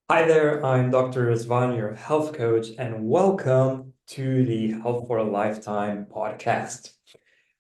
Hi there, I'm Dr. Rizvan, your health coach, and welcome to the Health for a Lifetime podcast.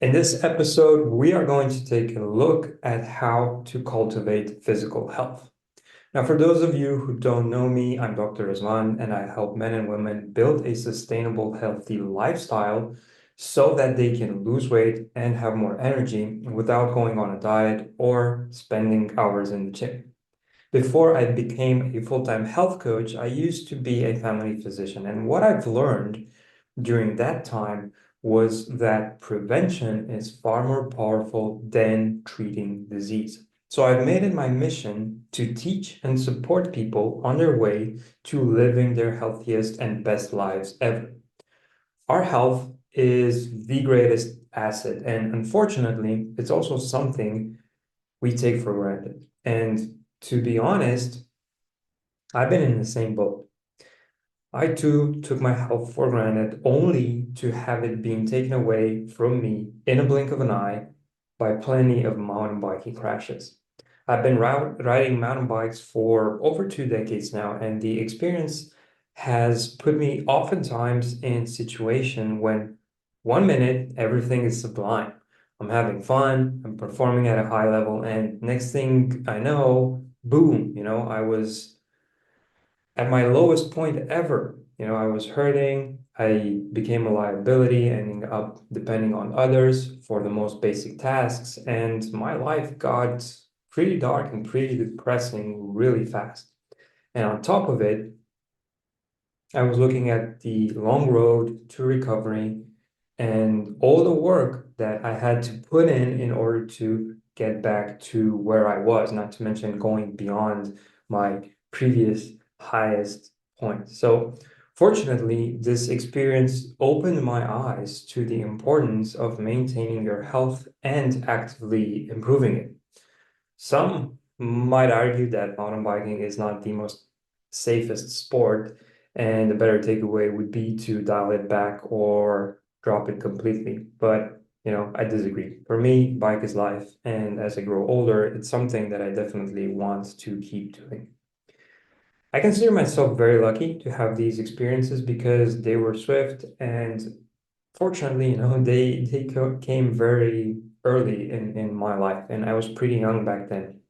In this episode, we are going to take a look at how to cultivate physical health. Now, for those of you who don't know me, I'm Dr. Rizvan, and I help men and women build a sustainable, healthy lifestyle so that they can lose weight and have more energy without going on a diet or spending hours in the gym. Before I became a full-time health coach, I used to be a family physician. And what I've learned during that time was that prevention is far more powerful than treating disease. So I've made it my mission to teach and support people on their way to living their healthiest and best lives ever. Our health is the greatest asset, and unfortunately, it's also something we take for granted. And to be honest, I've been in the same boat. I too took my health for granted only to have it being taken away from me in a blink of an eye by plenty of mountain biking crashes. I've been riding mountain bikes for over 2 decades now, and the experience has put me oftentimes in situation when 1 minute everything is sublime. I'm having fun, I'm performing at a high level, and next thing I know, boom, I was at my lowest point ever. I was hurting. I became a liability, ending up depending on others for the most basic tasks. And my life got pretty dark and pretty depressing really fast. And on top of it, I was looking at the long road to recovery and all the work that I had to put in order to get back to where I was, not to mention going beyond my previous highest point. So, fortunately, this experience opened my eyes to the importance of maintaining your health and actively improving it. Some might argue that mountain biking is not the most safest sport, and the better takeaway would be to dial it back or drop it completely. But, I disagree. For me, bike is life, and as I grow older, it's something that I definitely want to keep doing. I consider myself very lucky to have these experiences because they were swift and fortunately, they came very early in my life, and I was pretty young back then.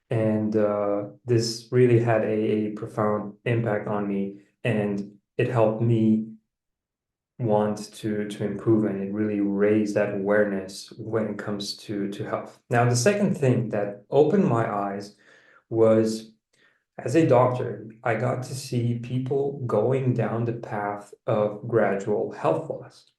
And this really had a profound impact on me, and it helped me want to improve, and it really raised that awareness when it comes to health. Now, the second thing that opened my eyes was as a doctor, I got to see people going down the path of gradual health loss.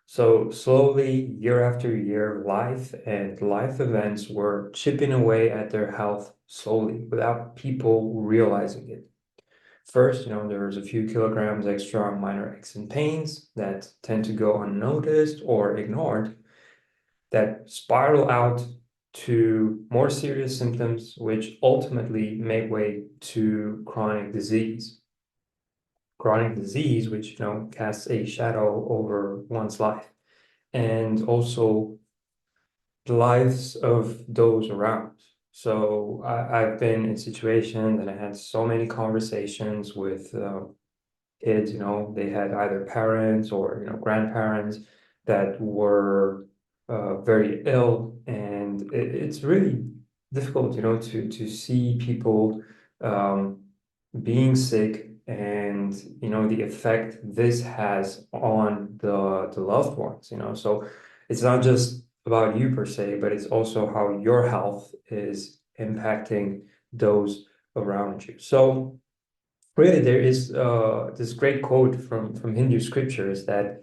So slowly, year after year, life and life events were chipping away at their health slowly without people realizing it. First, there's a few kilograms extra on minor aches and pains that tend to go unnoticed or ignored that spiral out to more serious symptoms, which ultimately make way to chronic disease. Chronic disease, which, casts a shadow over one's life and also the lives of those around. So I've been in situations and I had so many conversations with kids, they had either parents or, grandparents that were very ill. And it's really difficult, to see people um, being sick and, the effect this has on the loved ones, So it's not just about you per se, but it's also how your health is impacting those around you. So really, there is this great quote from Hindu scriptures that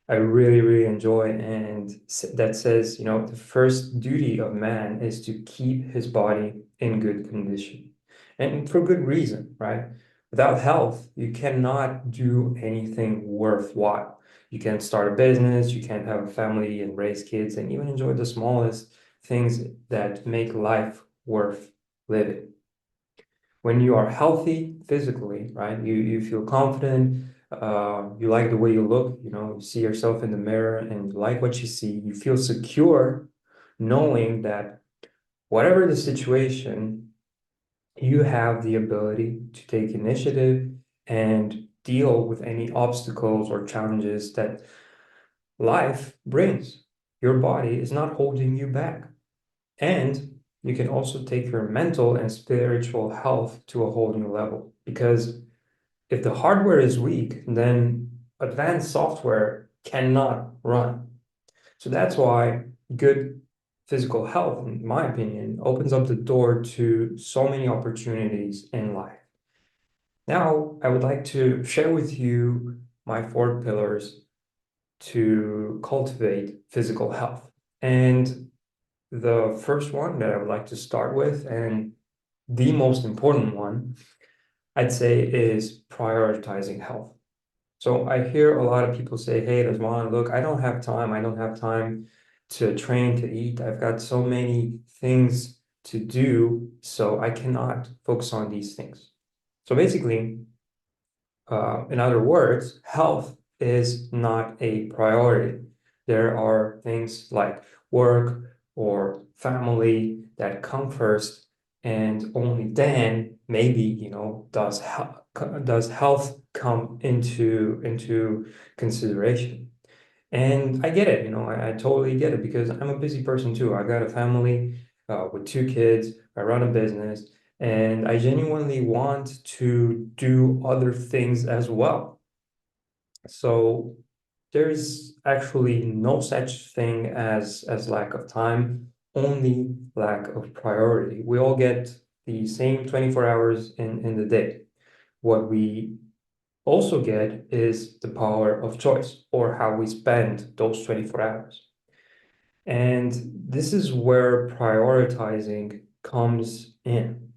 I really, really enjoy, and that says, the first duty of man is to keep his body in good condition, and for good reason, right? Without health, you cannot do anything worthwhile. You can't start a business, you can't have a family and raise kids, and even enjoy the smallest things that make life worth living. When you are healthy physically, right? You feel confident, you like the way you look, you see yourself in the mirror and you like what you see. You feel secure knowing that whatever the situation, you have the ability to take initiative and deal with any obstacles or challenges that life brings. Your body is not holding you back. And you can also take your mental and spiritual health to a whole new level. Because if the hardware is weak, then advanced software cannot run. So that's why good physical health, in my opinion, opens up the door to so many opportunities in life. Now, I would like to share with you my four pillars to cultivate physical health. And the first one that I would like to start with, and the most important one, I'd say, is prioritizing health. So I hear a lot of people say, hey, Rizwan, look, I don't have time. I don't have time to train, to eat. I've got so many things to do, so I cannot focus on these things. So basically, in other words, health is not a priority. There are things like work or family that come first, and only then maybe, does health come into consideration. And I get it, I totally get it because I'm a busy person too. I got a family with two kids. I run a business, and I genuinely want to do other things as well. So there's actually no such thing as lack of time, only lack of priority. We all get the same 24 hours in the day. What we also get is the power of choice or how we spend those 24 hours. And this is where prioritizing comes in.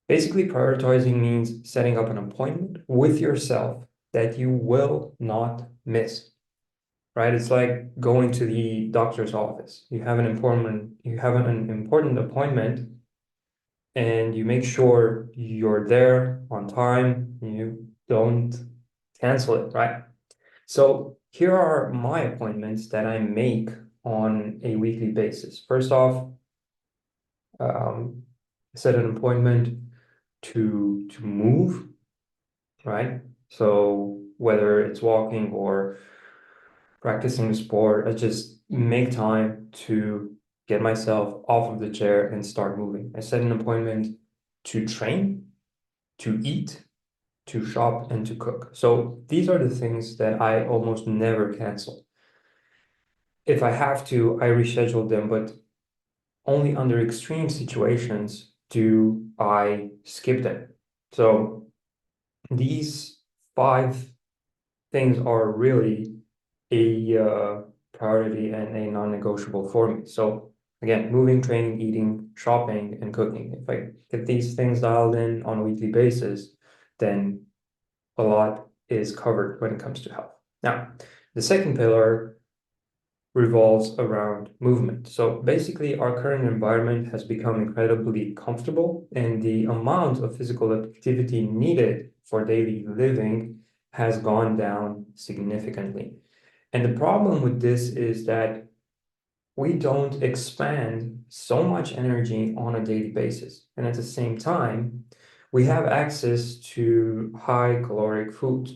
Basically, prioritizing means setting up an appointment with yourself that you will not miss, right? It's like going to the doctor's office. You have an important appointment and you make sure you're there on time, you don't cancel it, right? So here are my appointments that I make on a weekly basis. First off, set an appointment to move, right? So whether it's walking or practicing the sport, I just make time to get myself off of the chair and start moving. I set an appointment to train, to eat, to shop, and to cook. So these are the things that I almost never cancel. If I have to, I reschedule them, but only under extreme situations do I skip them. So these five things are really a priority and a non-negotiable for me. So again, moving, training, eating, shopping, and cooking. If I get these things dialed in on a weekly basis, then a lot is covered when it comes to health. Now, the second pillar revolves around movement. So basically, our current environment has become incredibly comfortable, and the amount of physical activity needed for daily living has gone down significantly. And the problem with this is that we don't expand so much energy on a daily basis. And at the same time, we have access to high caloric foods.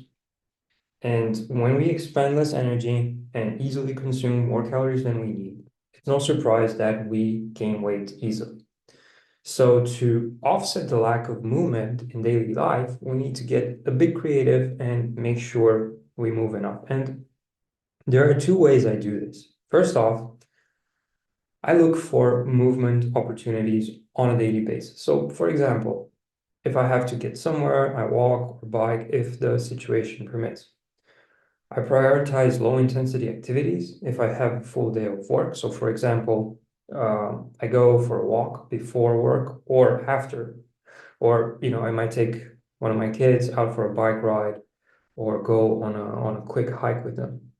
And when we expend less energy and easily consume more calories than we need, it's no surprise that we gain weight easily. So to offset the lack of movement in daily life, we need to get a bit creative and make sure we move enough. And there are two ways I do this. First off, I look for movement opportunities on a daily basis. So for example, if I have to get somewhere, I walk or bike if the situation permits. I prioritize low intensity activities if I have a full day of work. So, for example, I go for a walk before work or after, or I might take one of my kids out for a bike ride or go on a quick hike with them.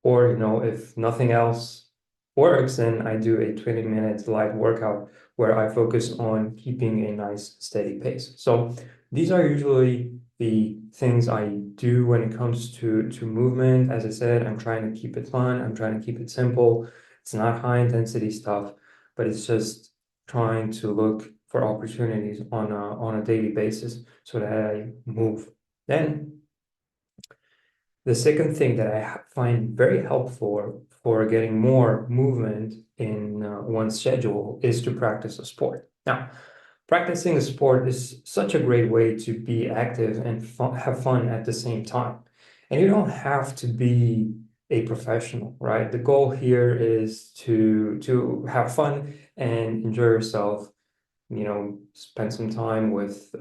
Or, if nothing else works, then I do a 20-minute light workout where I focus on keeping a nice steady pace. So these are usually the things I do when it comes to movement. As I said, I'm trying to keep it fun. I'm trying to keep it simple. It's not high intensity stuff, but it's just trying to look for opportunities on a daily basis so that I move. Then the second thing that I find very helpful for getting more movement in one's schedule is to practice a sport. Now, practicing a sport is such a great way to be active and have fun at the same time. And you don't have to be a professional, right? The goal here is to have fun and enjoy yourself, spend some time with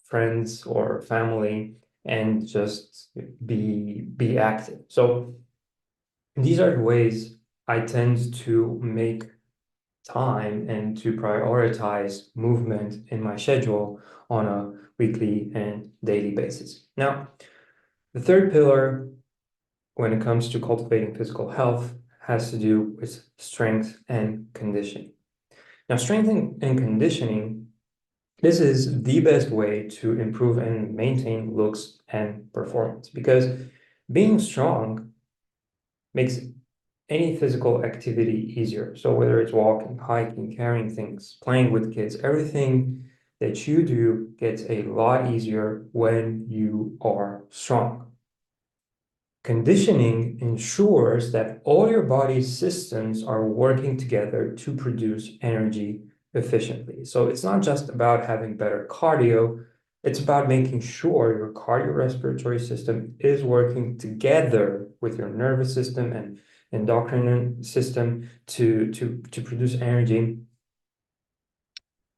friends or family and just be active. So these are the ways I tend to make time and to prioritize movement in my schedule on a weekly and daily basis. Now, the third pillar when it comes to cultivating physical health has to do with strength and conditioning. Now, strength and conditioning, this is the best way to improve and maintain looks and performance because being strong makes any physical activity easier. So whether it's walking, hiking, carrying things, playing with kids, everything that you do gets a lot easier when you are strong. Conditioning ensures that all your body's systems are working together to produce energy efficiently. So it's not just about having better cardio, it's about making sure your cardiorespiratory system is working together with your nervous system and endocrine system to produce energy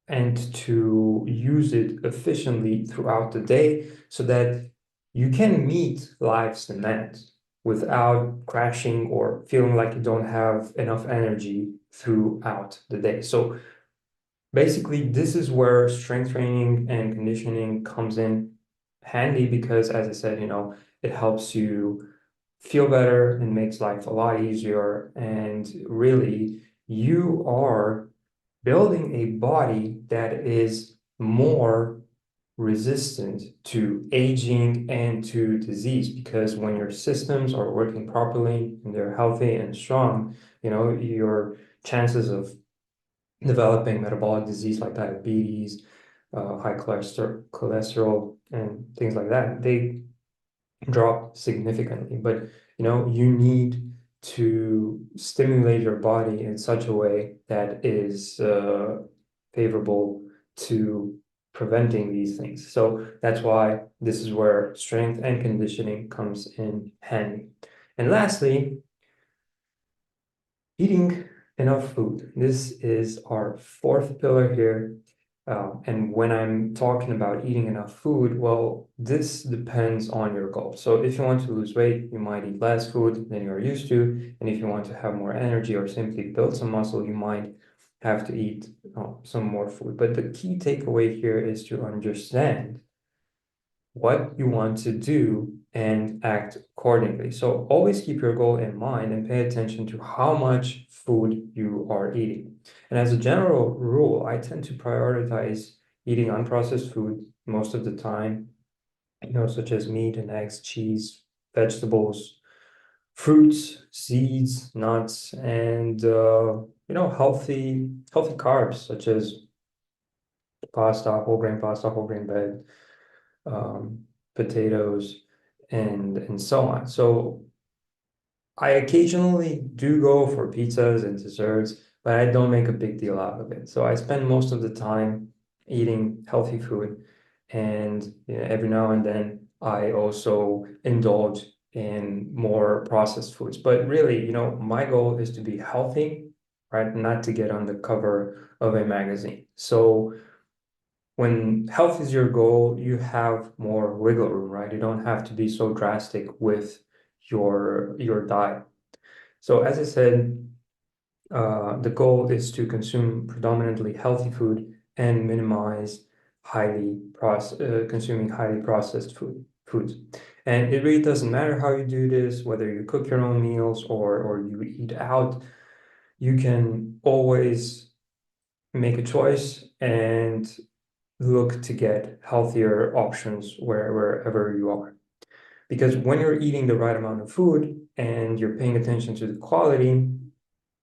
and to use it efficiently throughout the day so that you can meet life's demands without crashing or feeling like you don't have enough energy throughout the day. So basically, this is where strength training and conditioning comes in handy because, as I said, it helps you feel better and makes life a lot easier. And really, you are building a body that is more resistant to aging and to disease because when your systems are working properly and they're healthy and strong, your chances of developing metabolic disease like diabetes, high cholesterol, and things like that, they drop significantly. But you need to stimulate your body in such a way that is favorable to preventing these things. So that's why this is where strength and conditioning comes in handy. And lastly, eating enough food. This is our fourth pillar here. And when I'm talking about eating enough food, well, this depends on your goal. So if you want to lose weight, you might eat less food than you're used to. And if you want to have more energy or simply build some muscle, you might have to eat some more food. But the key takeaway here is to understand what you want to do and act accordingly. So always keep your goal in mind and pay attention to how much food you are eating. And as a general rule, I tend to prioritize eating unprocessed food most of the time, such as meat and eggs, cheese, vegetables, fruits, seeds, nuts, and healthy carbs such as pasta, whole grain bread, um, potatoes, and so on. So I occasionally do go for pizzas and desserts, but I don't make a big deal out of it. So I spend most of the time eating healthy food, and every now and then I also indulge in more processed foods. But really, my goal is to be healthy, right? Not to get on the cover of a magazine. So when health is your goal, you have more wiggle room, right? You don't have to be so drastic with your diet. So as I said, the goal is to consume predominantly healthy food and minimize consuming highly processed foods. And it really doesn't matter how you do this, whether you cook your own meals or you eat out, you can always make a choice and look to get healthier options wherever you are. Because when you're eating the right amount of food and you're paying attention to the quality,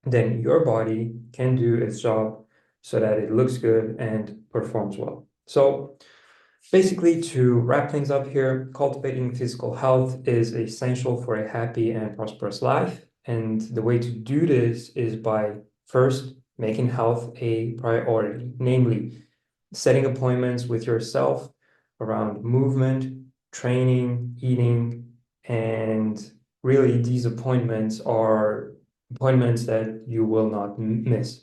then your body can do its job so that it looks good and performs well. So basically, to wrap things up here, cultivating physical health is essential for a happy and prosperous life. And the way to do this is by first making health a priority, namely setting appointments with yourself around movement, training, eating, and really these appointments are appointments that you will not miss.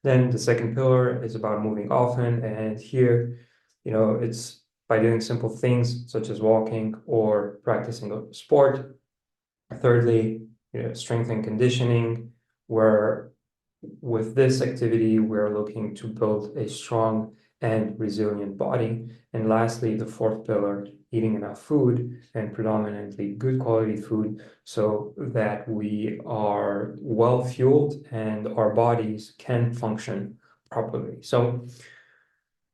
Then the second pillar is about moving often, and here, it's by doing simple things such as walking or practicing a sport. Thirdly, strength and conditioning, where with this activity, we're looking to build a strong and resilient body. And lastly, the fourth pillar, eating enough food and predominantly good quality food so that we are well fueled and our bodies can function properly. So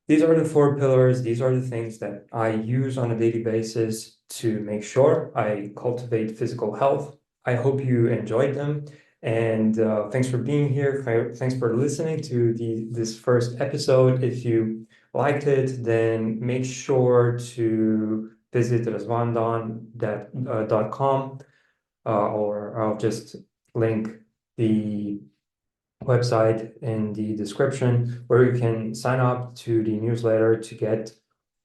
these are the four pillars. These are the things that I use on a daily basis to make sure I cultivate physical health. I hope you enjoyed them. And thanks for being here. Thanks for listening to this first episode. If you liked it, then make sure to visit razvandan.com, or I'll just link the website in the description where you can sign up to the newsletter to get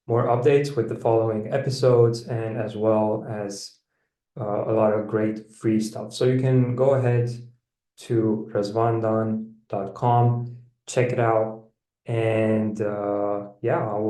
more updates with the following episodes and as well as a lot of great free stuff. So you can go ahead to razvandan.com, check it out, and yeah, I will